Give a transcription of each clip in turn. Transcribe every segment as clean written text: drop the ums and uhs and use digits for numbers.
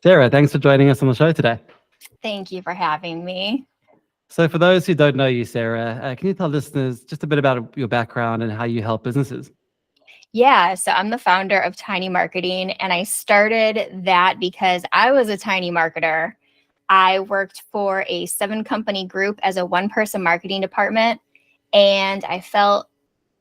Sarah, thanks for joining us on the show today. Thank you for having me. So, for those who don't know you, Sarah, can you tell listeners just a bit about your background and how you help businesses? Yeah, so I'm the founder of Tiny Marketing, and I started that because I was a tiny marketer. I worked for a 7-company group as a one-person marketing department, and I felt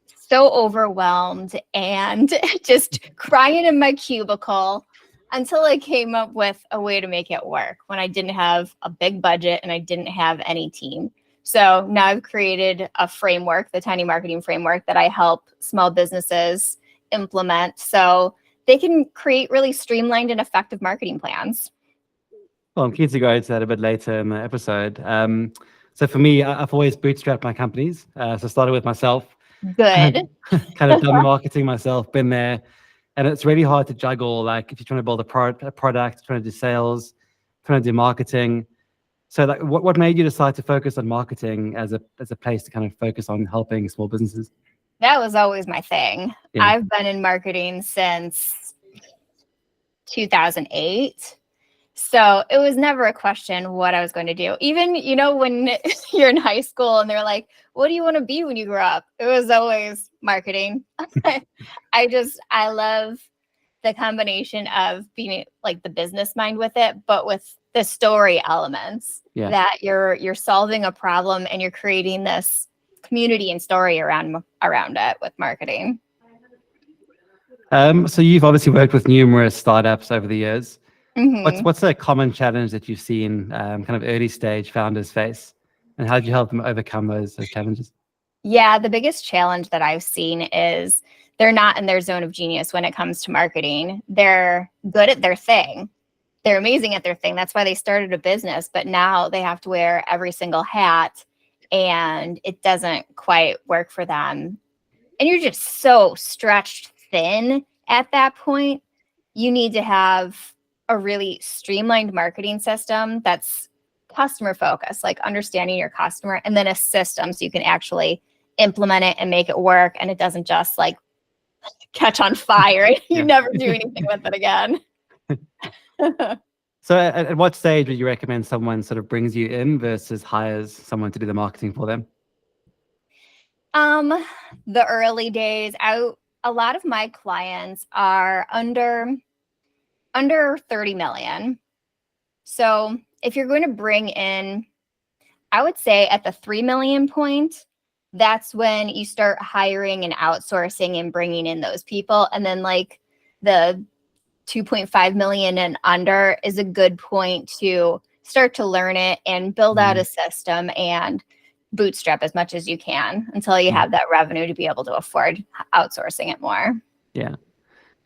so overwhelmed and just crying in my cubicle until I came up with a way to make it work when I didn't have a big budget and I didn't have any team. So now I've created a framework, the Tiny Marketing Framework, that I help small businesses implement so they can create really streamlined and effective marketing plans. Well, I'm keen to go into that a bit later in the episode. So, for me, I've always bootstrapped my companies. So, I started with myself, Good. kind of done the marketing myself, been there. And it's really hard to juggle, like if you're trying to build a product, trying to do sales, trying to do marketing. So, like, what made you decide to focus on marketing as a place to kind of focus on helping small businesses? That was always my thing. Yeah. I've been in marketing since 2008. So it was never a question what I was going to do. Even, when you're in high school and they're like, what do you want to be when you grow up? It was always marketing. I love the combination of being like the business mind with it, but with the story elements that you're solving a problem and you're creating this community and story around it with marketing. So you've obviously worked with numerous startups over the years. Mm-hmm. What's a common challenge that you've seen kind of early stage founders face, and how did you help them overcome those challenges? Yeah, the biggest challenge that I've seen is they're not in their zone of genius when it comes to marketing. They're good at their thing. They're amazing at their thing. That's why they started a business, but now they have to wear every single hat and it doesn't quite work for them. And you're just so stretched thin at that point. You need to have a really streamlined marketing system that's customer focused, like understanding your customer, and then a system so you can actually implement it and make it work. And it doesn't just like catch on fire. You never do anything with it again. So at what stage would you recommend someone sort of brings you in versus hires someone to do the marketing for them? The early days, a lot of my clients are under 30 million. So if you're going to bring in, I would say at the 3 million point, that's when you start hiring and outsourcing and bringing in those people. And then like the 2.5 million and under is a good point to start to learn it and build out a system and bootstrap as much as you can until you have that revenue to be able to afford outsourcing it more. Yeah,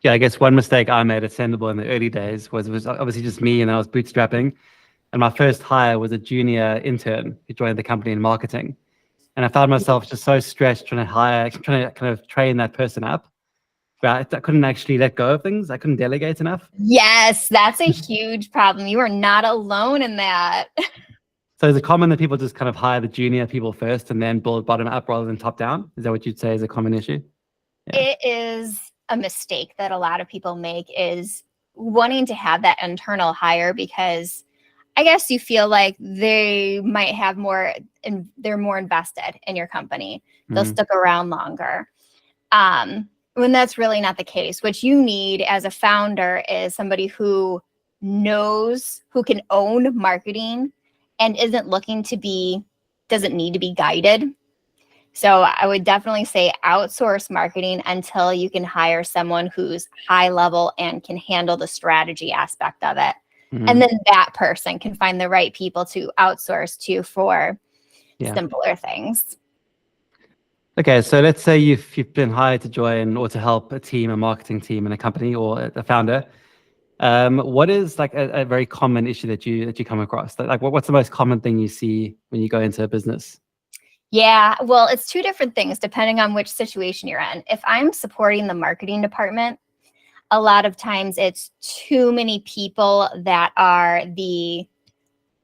I guess one mistake I made at Sendable in the early days was obviously just me, and I was bootstrapping. And my first hire was a junior intern who joined the company in marketing. And I found myself just so stressed trying to kind of train that person up. But I couldn't actually let go of things. I couldn't delegate enough. Yes, that's a huge problem. You are not alone in that. So is it common that people just kind of hire the junior people first and then build bottom up rather than top down? Is that what you'd say is a common issue? Yeah. It is a mistake that a lot of people make, is wanting to have that internal hire because I guess you feel like they might have more and they're more invested in your company. They'll stick around longer. When that's really not the case. What you need as a founder is somebody who knows, who can own marketing and doesn't need to be guided. So I would definitely say outsource marketing until you can hire someone who's high level and can handle the strategy aspect of it. And then that person can find the right people to outsource to for simpler things. Okay, so let's say you've been hired to join or to help a marketing team in a company or a founder. What is like a very common issue that you come across? Like what's the most common thing you see when you go into a business? Yeah, well, it's two different things depending on which situation you're in. If I'm supporting the marketing department, a lot of times it's too many people that are the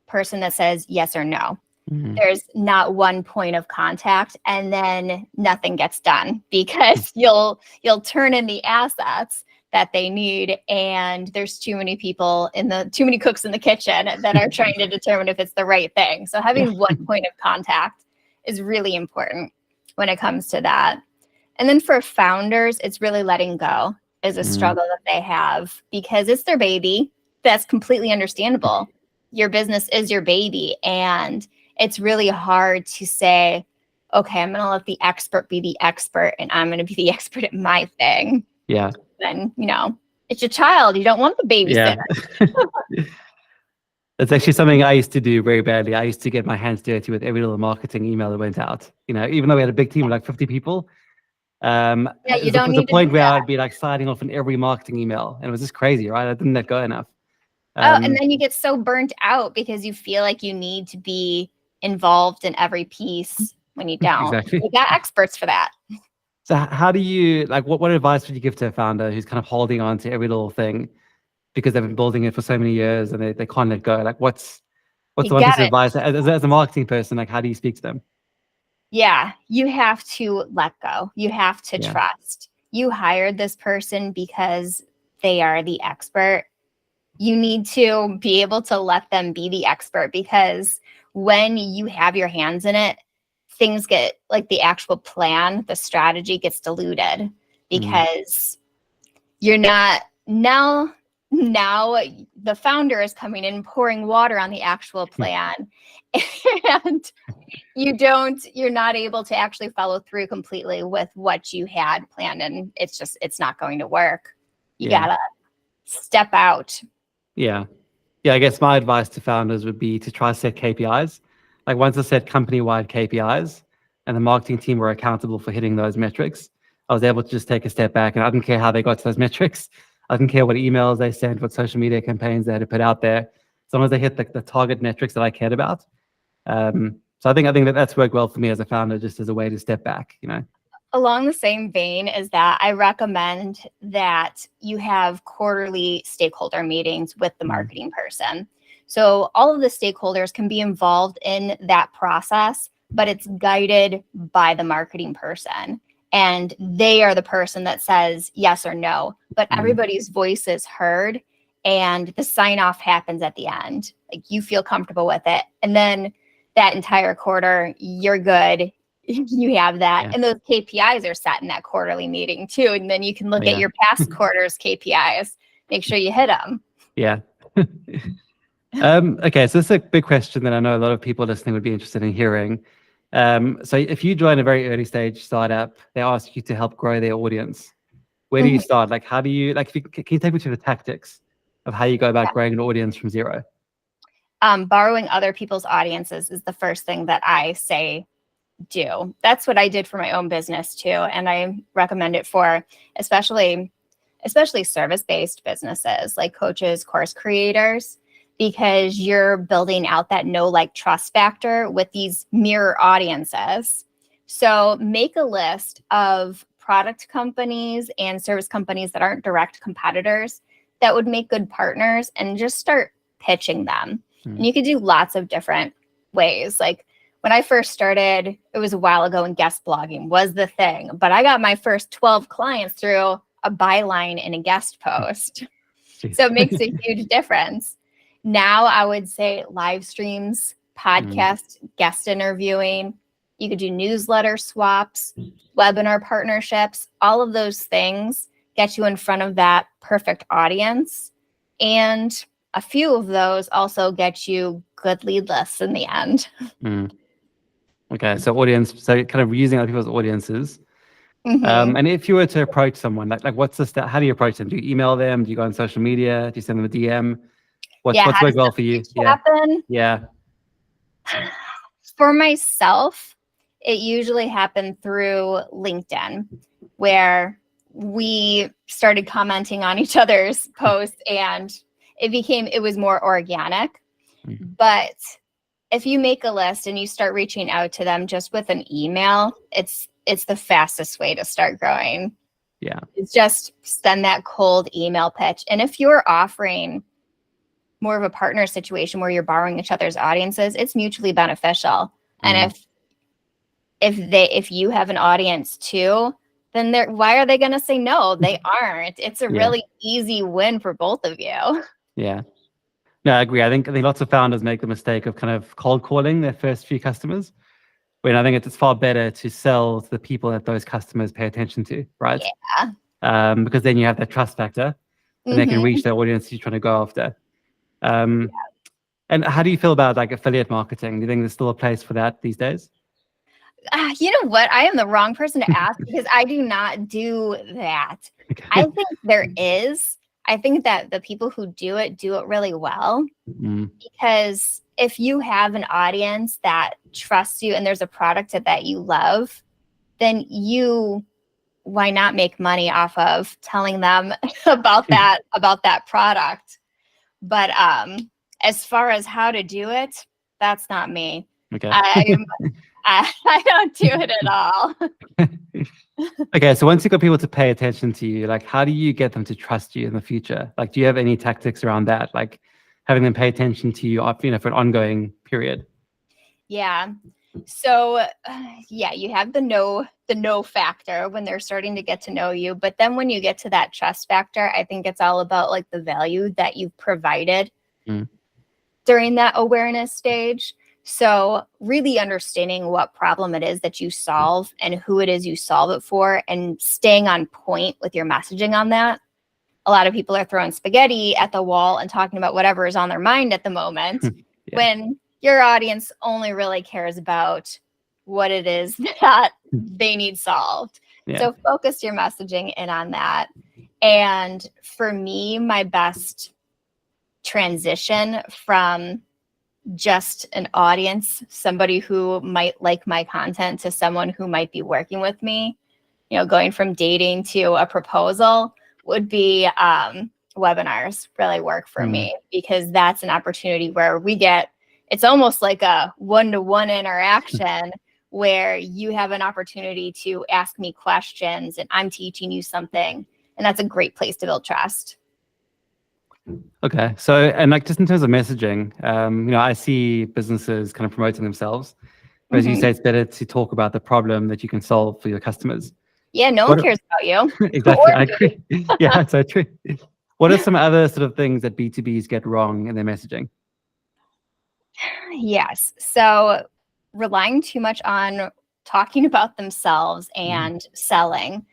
person that says yes or no. There's not one point of contact, and then nothing gets done because you'll turn in the assets, that they need, and there's too many cooks in the kitchen that are trying to determine if it's the right thing. So having one point of contact is really important when it comes to that. And then for founders, it's really letting go is a struggle that they have, because it's their baby. That's completely understandable. Your business is your baby, and it's really hard to say, okay, I'm going to let the expert be the expert, and I'm going to be the expert at my thing. Yeah. Then, it's your child. You don't want the babysitter. Yeah. That's actually something I used to do very badly. I used to get my hands dirty with every little marketing email that went out. Even though we had a big team of like 50 people, you don't need the point to where I'd be like signing off on every marketing email, and it was just crazy, right? I didn't let go enough. And then you get so burnt out because you feel like you need to be involved in every piece when you don't. Exactly. You got experts for that. So how do you, like, what advice would you give to a founder who's kind of holding on to every little thing because they've been building it for so many years and they can't let go? Like, what's the one piece of advice as a marketing person? Like, how do you speak to them? Yeah, you have to let go. You have to trust. You hired this person because they are the expert. You need to be able to let them be the expert, because when you have your hands in it, things get, like, the actual plan, the strategy gets diluted, because you're not now the founder is coming in pouring water on the actual plan, and you're not able to actually follow through completely with what you had planned, and it's not going to work. You gotta step out. Yeah, I guess my advice to founders would be to try to set KPIs. Like, once I set company-wide KPIs and the marketing team were accountable for hitting those metrics, I was able to just take a step back, and I didn't care how they got to those metrics. I didn't care what emails they sent, what social media campaigns they had to put out there, as long as they hit the target metrics that I cared about. So I think that's worked well for me as a founder, just as a way to step back, Along the same vein as that, I recommend that you have quarterly stakeholder meetings with the marketing person. So all of the stakeholders can be involved in that process, but it's guided by the marketing person. And they are the person that says yes or no, but everybody's voice is heard, and the sign off happens at the end. Like, you feel comfortable with it. And then that entire quarter, you're good. You have that. And those KPIs are set in that quarterly meeting too. And then you can look at your past quarter's KPIs, make sure you hit them. Yeah. Okay, so this is a big question that I know a lot of people listening would be interested in hearing. So if you join a very early stage startup, they ask you to help grow their audience. Where do you start? Like, how do you, like, can you take me through the tactics of how you go about growing an audience from zero? Borrowing other people's audiences is the first thing that I say do. That's what I did for my own business too. And I recommend it for especially service-based businesses like coaches, course creators, because you're building out that know, like, trust factor with these mirror audiences. So make a list of product companies and service companies that aren't direct competitors that would make good partners, and just start pitching them. And you could do lots of different ways. Like, when I first started, it was a while ago, and guest blogging was the thing, but I got my first 12 clients through a byline in a guest post. So it makes a huge difference. Now I would say live streams, podcast, guest interviewing. You could do newsletter swaps, webinar partnerships. All of those things get you in front of that perfect audience. And a few of those also get you good lead lists in the end. Okay, so audience, so kind of using other people's audiences. And if you were to approach someone, like what's the step? How do you approach them? Do you email them? Do you go on social media? Do you send them a DM? What's worked well for you? Yeah. For myself, it usually happened through LinkedIn, where we started commenting on each other's posts, and it was more organic. But if you make a list and you start reaching out to them just with an email, it's the fastest way to start growing. Yeah. It's just send that cold email pitch. And if you're offering more of a partner situation where you're borrowing each other's audiences, it's mutually beneficial. And if you have an audience too, then why are they going to say no? They aren't. It's a Yeah. really easy win for both of you. Yeah. No, I agree. I think lots of founders make the mistake of kind of cold calling their first few customers, when I think it's far better to sell to the people that those customers pay attention to, right? Yeah. Because then you have that trust factor, and they can Mhm. reach the audience you're trying to go after. And how do you feel about like affiliate marketing? Do you think there's still a place for that these days? You know what? I am the wrong person to ask because I do not do that. I think there is. I think that the people who do it really well, because if you have an audience that trusts you and there's a product that you love, then why not make money off of telling them about that product? But as far as how to do it, that's not me. Okay. I don't do it at all. Okay, so once you've got people to pay attention to you, like how do you get them to trust you in the future? Like, do you have any tactics around that? Like having them pay attention to you, for an ongoing period? Yeah. So you have the no factor when they're starting to get to know you. But then when you get to that trust factor, I think it's all about like the value that you've provided during that awareness stage. So really understanding what problem it is that you solve and who it is you solve it for, and staying on point with your messaging on that. A lot of people are throwing spaghetti at the wall and talking about whatever is on their mind at the moment when your audience only really cares about what it is that they need solved. So focus your messaging in on that. And for me, my best transition from just an audience, somebody who might like my content, to someone who might be working with me, going from dating to a proposal, would be webinars really work for me, because that's an opportunity where it's almost like a one-to-one interaction where you have an opportunity to ask me questions and I'm teaching you something. And that's a great place to build trust. Okay. So, and like just in terms of messaging, I see businesses kind of promoting themselves. But as you say, it's better to talk about the problem that you can solve for your customers. Yeah, no one cares about you. Exactly. I agree. Yeah, so true. What are some other sort of things that B2Bs get wrong in their messaging? Yes. So relying too much on talking about themselves and selling.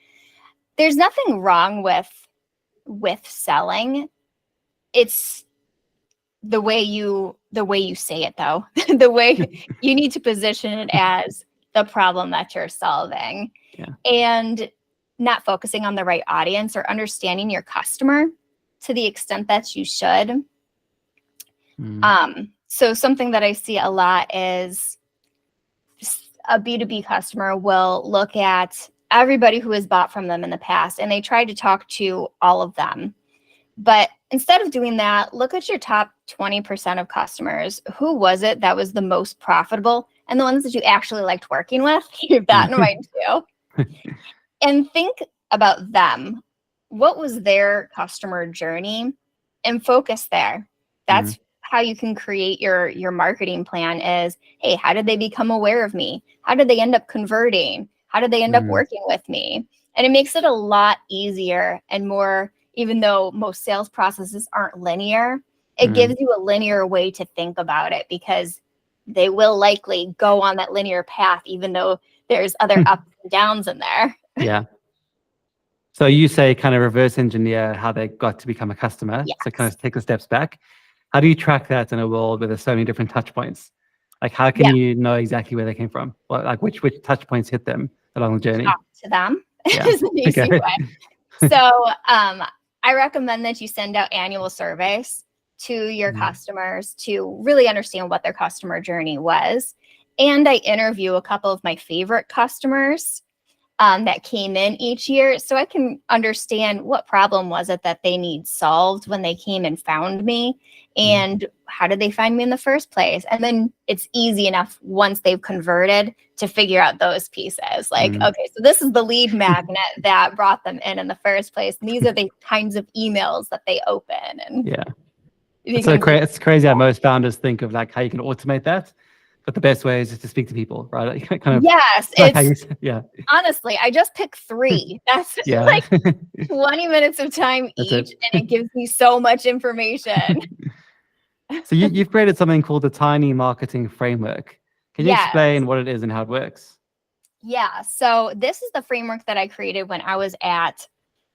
There's nothing wrong with selling. It's the way you say it, though. The way you need to position it as the problem that you're solving. And not focusing on the right audience or understanding your customer to the extent that you should. So something that I see a lot is a B2B customer will look at everybody who has bought from them in the past, and they try to talk to all of them. But instead of doing that, look at your top 20% of customers. Who was it that was the most profitable? And the ones that you actually liked working with, keep that in mind too. And think about them. What was their customer journey? And focus there. That's how you can create your marketing plan is, hey, how did they become aware of me? How did they end up converting? How did they end up working with me? And it makes it a lot easier and more, even though most sales processes aren't linear, it gives you a linear way to think about it, because they will likely go on that linear path, even though there's other ups and downs in there. Yeah. So you say kind of reverse engineer how they got to become a customer. Yes. So kind of take the steps back. How do you track that in a world where there's so many different touch points? Like how can you know exactly where they came from? Well, like which touch points hit them along the journey? Talk to them is an easy way. So I recommend that you send out annual surveys to your customers to really understand what their customer journey was. And I interview a couple of my favorite customers that came in each year, so I can understand what problem was it that they need solved when they came and found me, and how did they find me in the first place. And then it's easy enough once they've converted to figure out those pieces. Like, okay, so this is the lead magnet that brought them in the first place, and these are the kinds of emails that they open. And it's crazy how most founders think of like how you can automate that. but the best way is just to speak to people, right? Kind of Yes, like how you it's said, yeah, honestly, I just pick 3. That's yeah, like 20 minutes of time that's each, it. and it gives me so much information. So you've created something called the Tiny Marketing Framework. Can you Yes. explain what it is and how it works? Yeah. So this is the framework that I created when I was at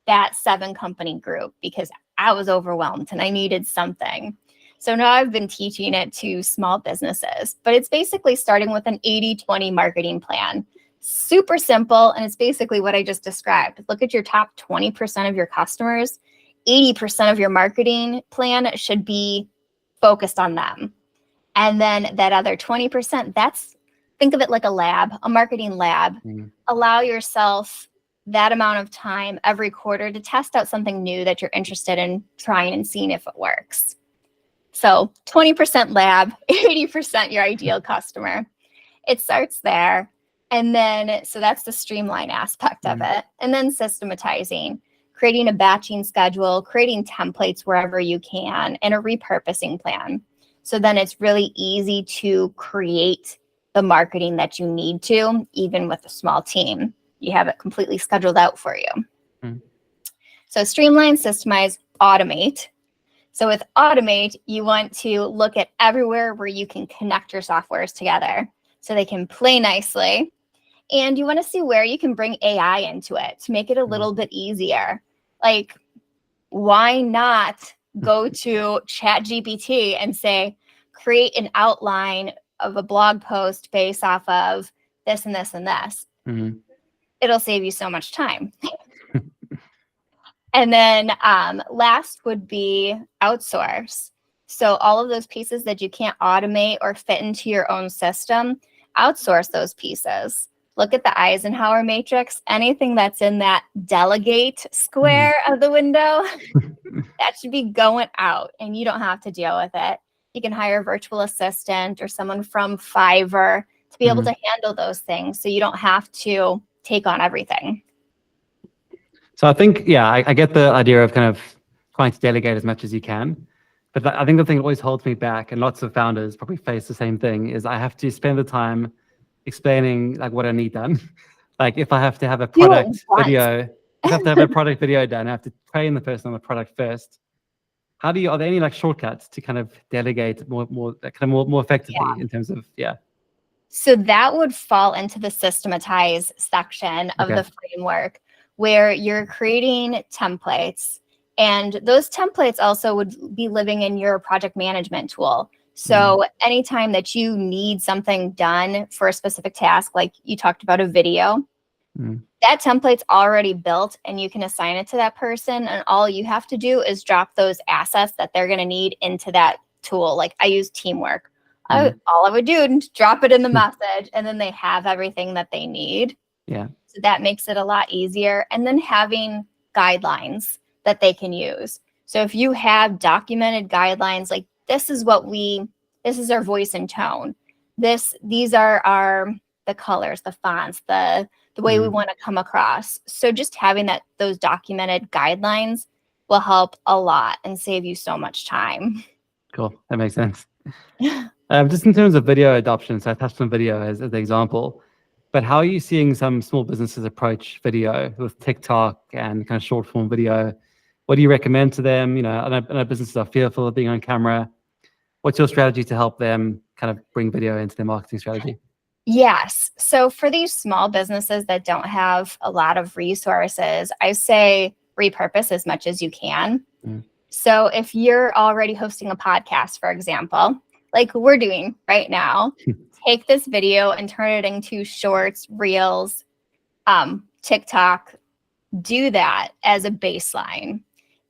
that 7-company group because I was overwhelmed and I needed something. So now I've been teaching it to small businesses, but it's basically starting with an 80-20 marketing plan. Super simple. And it's basically what I just described. Look at your top 20% of your customers. 80% of your marketing plan should be focused on them. And then that other 20%, think of it like a lab, a marketing lab. Allow yourself that amount of time every quarter to test out something new that you're interested in trying and seeing if it works. So 20% lab, 80% your ideal customer. It starts there. And then, so that's the streamline aspect of it. And then systematizing, creating a batching schedule, creating templates wherever you can, and a repurposing plan. So then it's really easy to create the marketing that you need to, even with a small team. You have it completely scheduled out for you. So streamline, systemize, automate. So with automate, you want to look at everywhere where you can connect your softwares together so they can play nicely. And you want to see where you can bring AI into it to make it a little bit easier. Like, why not go to ChatGPT and say, create an outline of a blog post based off of this and this and this? It'll save you so much time. And then last would be outsource. So all of those pieces that you can't automate or fit into your own system, outsource those pieces. Look at the Eisenhower matrix. Anything that's in that delegate square of the window, that should be going out, and you don't have to deal with it. You can hire a virtual assistant or someone from Fiverr to be able to handle those things so you don't have to take on everything. So I think, yeah, I get the idea of kind of trying to delegate as much as you can. But I think the thing that always holds me back, and lots of founders probably face the same thing, is I have to spend the time explaining like what I need done. Like if I have to have a product video, I have to have a product video done. I have to train the person on the product first. Are there any like shortcuts to kind of delegate more effectively in terms of, So that would fall into the systematize section of the framework, where you're creating templates, and those templates also would be living in your project management tool. So anytime that you need something done for a specific task, like you talked about a video, that template's already built and you can assign it to that person. And all you have to do is drop those assets that they're going to need into that tool. Like I use Teamwork. All I would do is drop it in the message, and then they have everything that they need. Yeah. So that makes it a lot easier. And then having guidelines that they can use. So if you have documented guidelines, like this is our voice and tone. These are the colors, the fonts, the way we want to come across. So just having those documented guidelines will help a lot and save you so much time. Cool. That makes sense. Just in terms of video adoption, so I touched on video as the example, but how are you seeing some small businesses approach video with TikTok and kind of short form video? What do you recommend to them? I know businesses are fearful of being on camera. What's your strategy to help them kind of bring video into their marketing strategy? Yes. So for these small businesses that don't have a lot of resources, I say repurpose as much as you can. So if you're already hosting a podcast, for example, like we're doing right now, take this video and turn it into shorts, reels, TikTok. Do that as a baseline.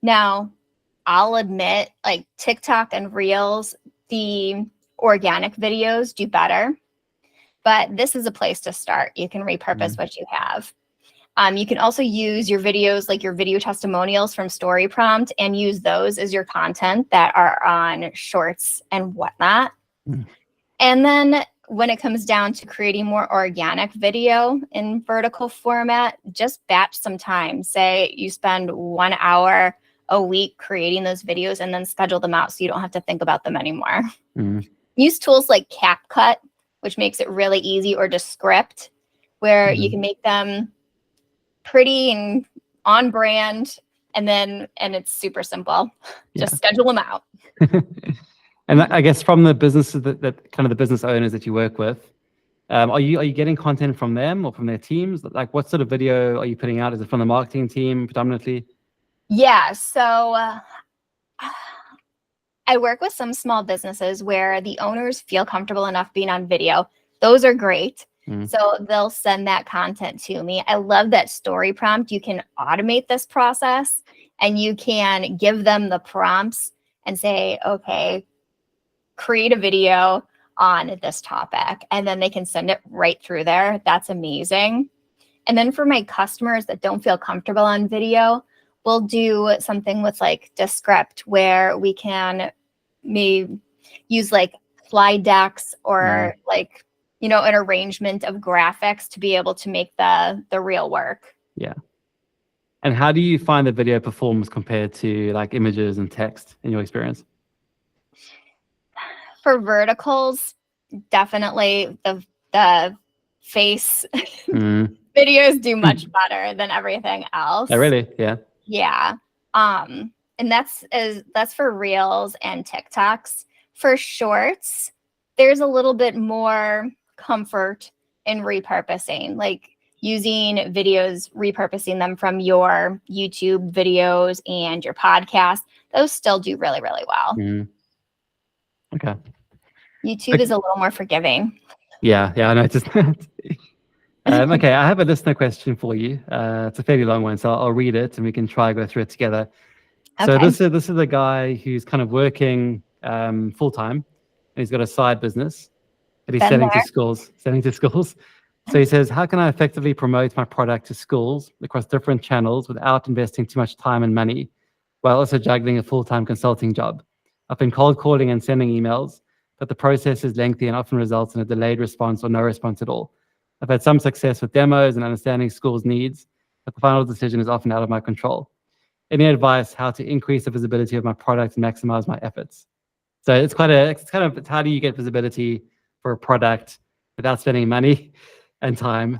Now, I'll admit, like TikTok and reels, the organic videos do better, but this is a place to start. You can repurpose what you have. You can also use your videos, like your video testimonials from Story Prompt, and use those as your content that are on shorts and whatnot. And then when it comes down to creating more organic video in vertical format, just batch some time. Say you spend 1 hour a week creating those videos and then schedule them out so you don't have to think about them anymore. Use tools like CapCut which makes it really easy, or just script, where you can make them pretty and on brand, and it's super simple. Just schedule them out. And I guess from the businesses that kind of the business owners that you work with, are you getting content from them or from their teams? Like, what sort of video are you putting out? Is it from the marketing team predominantly? Yeah, so I work with some small businesses where the owners feel comfortable enough being on video. Those are great. So they'll send that content to me. I love that story prompt. You can automate this process, and you can give them the prompts and say, okay, create a video on this topic, and then they can send it right through there. That's amazing. And then for my customers that don't feel comfortable on video, we'll do something with like Descript, where we can maybe use like slide decks or like, an arrangement of graphics to be able to make the real work. Yeah. And how do you find the video performs compared to like images and text in your experience? For verticals, definitely the face videos do much better than everything else. Oh, really? Yeah. Yeah. And that's for Reels and TikToks. For Shorts, there's a little bit more comfort in repurposing, like using videos, repurposing them from your YouTube videos and your podcast. Those still do really, really well. Okay. YouTube is a little more forgiving. Yeah, I noticed that. Okay, I have a listener question for you. It's a fairly long one, so I'll read it and we can try to go through it together. Okay. So this is a guy who's kind of working full time, and he's got a side business that he's selling to schools. So he says, how can I effectively promote my product to schools across different channels without investing too much time and money, while also juggling a full-time consulting job? I've been cold calling and sending emails, but the process is lengthy and often results in a delayed response or no response at all. I've had some success with demos and understanding schools' needs, but the final decision is often out of my control. Any advice how to increase the visibility of my product and maximize my efforts? So it's how do you get visibility for a product without spending money and time?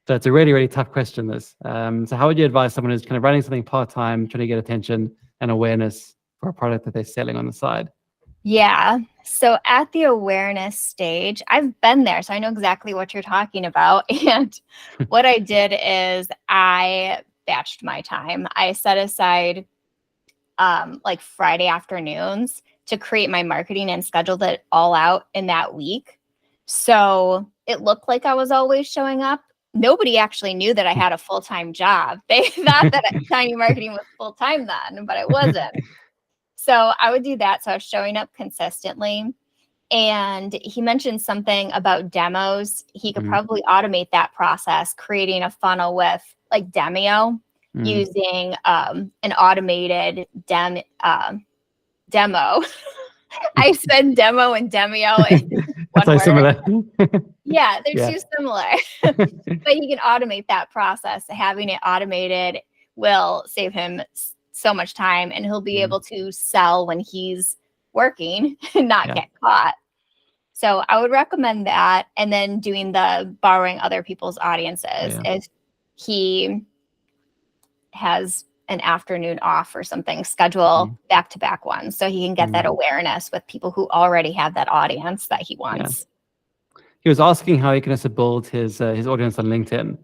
So it's a really, really tough question, this. So how would you advise someone who's kind of running something part-time, trying to get attention and awareness for a product that they're selling on the side? Yeah. So at the awareness stage, I've been there, so I know exactly what you're talking about. And what I did is I batched my time. I set aside like Friday afternoons to create my marketing and scheduled it all out in that week. So it looked like I was always showing up. Nobody actually knew that I had a full-time job. They thought that Tiny Marketing was full-time then, but it wasn't. So I would do that. So I was showing up consistently. And he mentioned something about demos. He could probably automate that process, creating a funnel with like Demio, using an automated demo. I said demo and Demio in one word. Similar. Yeah, they're too similar. But he can automate that process. Having it automated will save him so much time, and he'll be able to sell when he's working and not get caught. So I would recommend that. And then doing the borrowing other people's audiences. If he has an afternoon off or something, schedule back-to-back ones so he can get that awareness with people who already have that audience that he wants. He was asking how he can also build his audience on LinkedIn.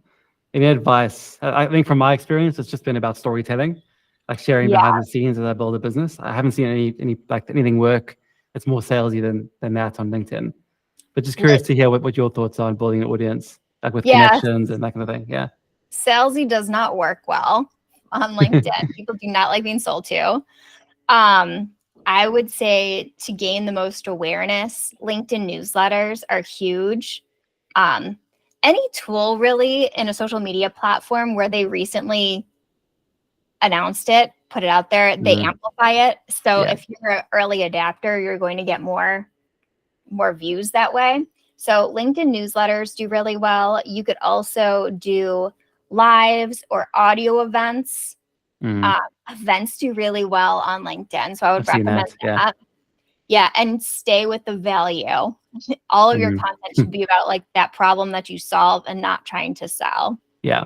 Any advice? I think from my experience, it's just been about storytelling, like sharing behind the scenes as I build a business. I haven't seen anything work. It's more salesy than that on LinkedIn. But just curious to hear what your thoughts are on building an audience, like with connections and that kind of thing. Yeah. Salesy does not work well on LinkedIn. People do not like being sold to. I would say to gain the most awareness, LinkedIn newsletters are huge. Any tool really in a social media platform where they recently announced it, put it out there, they amplify it. So if you're an early adapter, you're going to get more views that way. So LinkedIn newsletters do really well. You could also do lives or audio events. Events do really well on LinkedIn. So I would recommend that. Yeah, and stay with the value. All of your Mm. content should be about like that problem that you solve and not trying to sell. Yeah.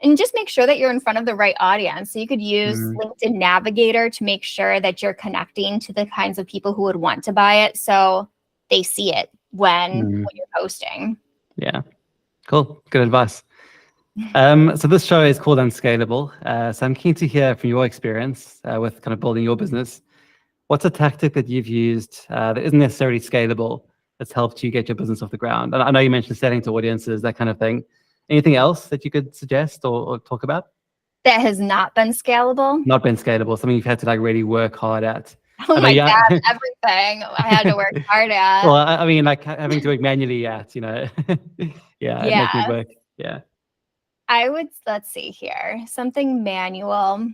And just make sure that you're in front of the right audience. So you could use LinkedIn Navigator to make sure that you're connecting to the kinds of people who would want to buy it, so they see it when you're posting. Yeah. Cool. Good advice. So this show is called Unscalable. So I'm keen to hear from your experience with kind of building your business. What's a tactic that you've used that isn't necessarily scalable that's helped you get your business off the ground? And I know you mentioned selling to audiences, that kind of thing. Anything else that you could suggest or talk about? That has not been scalable? Not been scalable, something you've had to like really work hard at. Oh my God, everything I had to work hard at. Well, I mean, like having to work manually at, yeah, making it work. Yeah. Let's see here, something manual.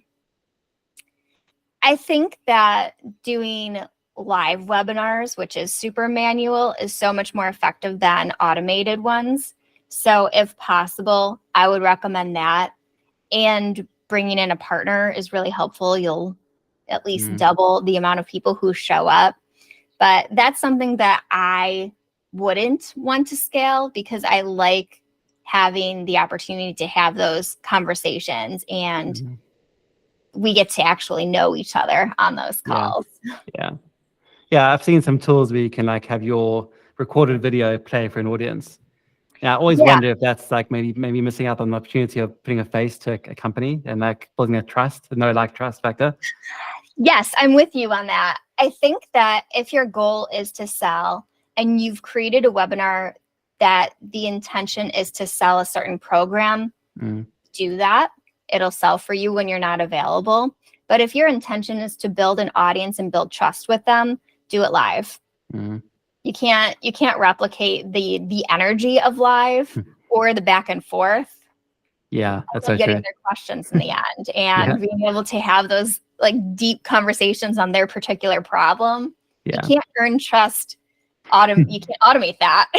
I think that doing live webinars, which is super manual, is so much more effective than automated ones. So if possible, I would recommend that. And bringing in a partner is really helpful. You'll at least double the amount of people who show up. But that's something that I wouldn't want to scale because I like having the opportunity to have those conversations and we get to actually know each other on those calls. Yeah. I've seen some tools where you can like have your recorded video play for an audience. Yeah, I always wonder if that's like maybe missing out on the opportunity of putting a face to a company and like building a trust, a trust factor. Yes, I'm with you on that. I think that if your goal is to sell and you've created a webinar that the intention is to sell a certain program, do that. It'll sell for you when you're not available. But if your intention is to build an audience and build trust with them, do it live. You can't replicate the energy of live or the back and forth. Yeah, that's so getting true. their questions in the end and being able to have those like deep conversations on their particular problem. You can't earn trust. You can't automate that.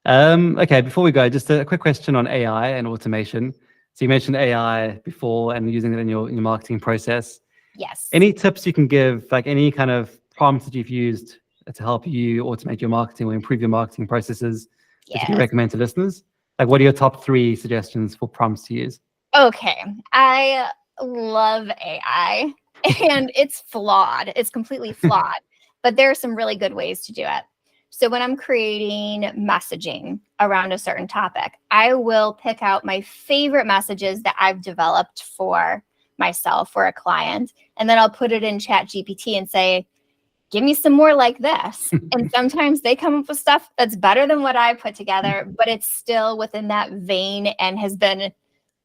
Okay, before we go, just a quick question on AI and automation. So you mentioned AI before and using it in your marketing process. Yes. Any tips you can give, like any kind of prompts that you've used to help you automate your marketing or improve your marketing processes that you can recommend to listeners? Like, what are your top 3 suggestions for prompts to use? Okay, I love AI and it's flawed. It's completely flawed, but there are some really good ways to do it. So when I'm creating messaging around a certain topic, I will pick out my favorite messages that I've developed for myself or a client, and then I'll put it in ChatGPT and say, give me some more like this. And sometimes they come up with stuff that's better than what I put together, but it's still within that vein and has been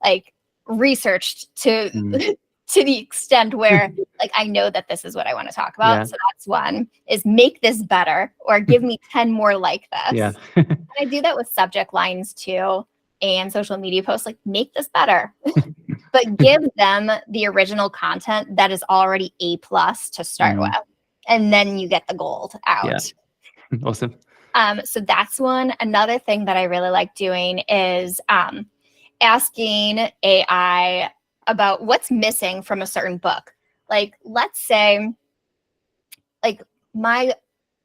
like researched to to the extent where like I know that this is what I want to talk about. So that's one, is make this better or give me 10 more like this. And I do that with subject lines too and social media posts, like make this better. But give them the original content that is already A+ to start with. And then you get the gold out. Awesome. So that's one. Another thing that I really like doing is asking AI about what's missing from a certain book. Like, let's say, like my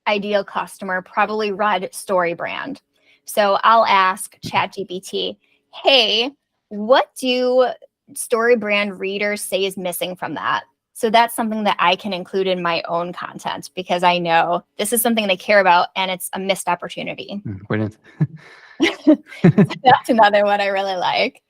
ideal customer probably read StoryBrand. So I'll ask ChatGPT, hey, what do StoryBrand readers say is missing from that? So that's something that I can include in my own content because I know this is something they care about and it's a missed opportunity. Brilliant. That's another one I really like.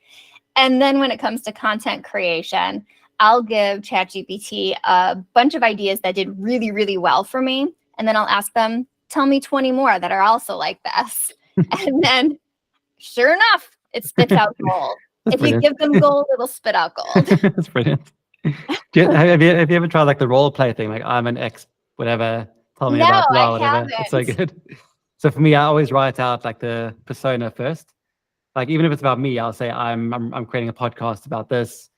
And then when it comes to content creation, I'll give ChatGPT a bunch of ideas that did really, really well for me. And then I'll ask them, tell me 20 more that are also like this. And then sure enough, it spits out gold. If you give them gold, it'll spit out gold. That's brilliant. Have you ever tried like the role play thing? Like I'm an ex, whatever, tell me about blah, whatever. Haven't. It's so good. So for me, I always write out like the persona first. Like even if it's about me, I'll say I'm creating a podcast about this.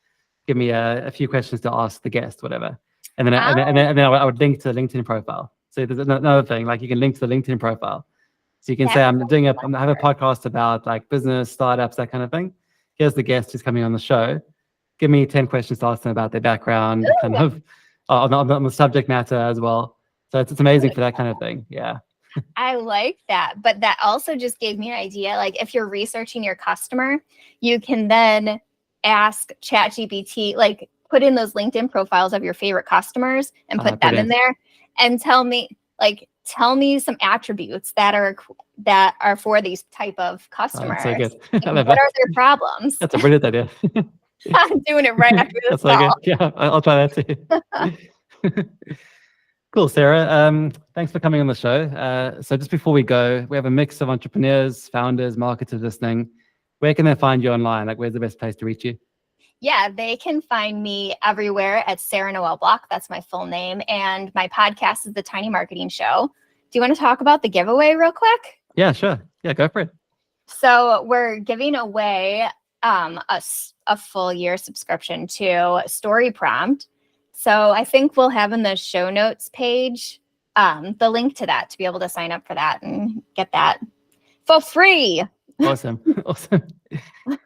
Give me a few questions to ask the guest, whatever. And then I would link to the LinkedIn profile. So there's another thing, like you can link to the LinkedIn profile. So you can say I have a podcast about like business, startups, that kind of thing. Here's the guest who's coming on the show. Give me 10 questions to ask them about their background, kind of on the subject matter as well. So it's amazing for that kind of thing. Yeah. I like that. But that also just gave me an idea. Like if you're researching your customer, you can then ask ChatGPT, like put in those LinkedIn profiles of your favorite customers and put them in there and tell me some attributes that are for these type of customers. So good. Like, what are their problems? That's a brilliant idea. I'm doing it right after this call. So yeah, I'll try that too. Cool, Sarah. Thanks for coming on the show. So just before we go, we have a mix of entrepreneurs, founders, marketers listening. Where can they find you online? Like, where's the best place to reach you? Yeah, they can find me everywhere at Sarah Noel Block. That's my full name. And my podcast is The Tiny Marketing Show. Do you want to talk about the giveaway real quick? Yeah, sure. Yeah, go for it. So we're giving away a full year subscription to Story Prompt. So I think we'll have in the show notes page the link to that to be able to sign up for that and get that for free. Awesome.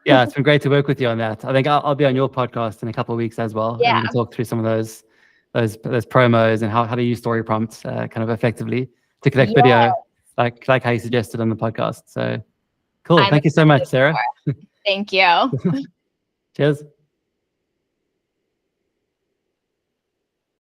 Yeah, it's been great to work with you on that. I think I'll be on your podcast in a couple of weeks as well. Yeah. And we can talk through some of those promos and how to use story prompts kind of effectively to collect video, like how you suggested on the podcast. So cool. Thank you so much, Sarah. Thank you. Cheers.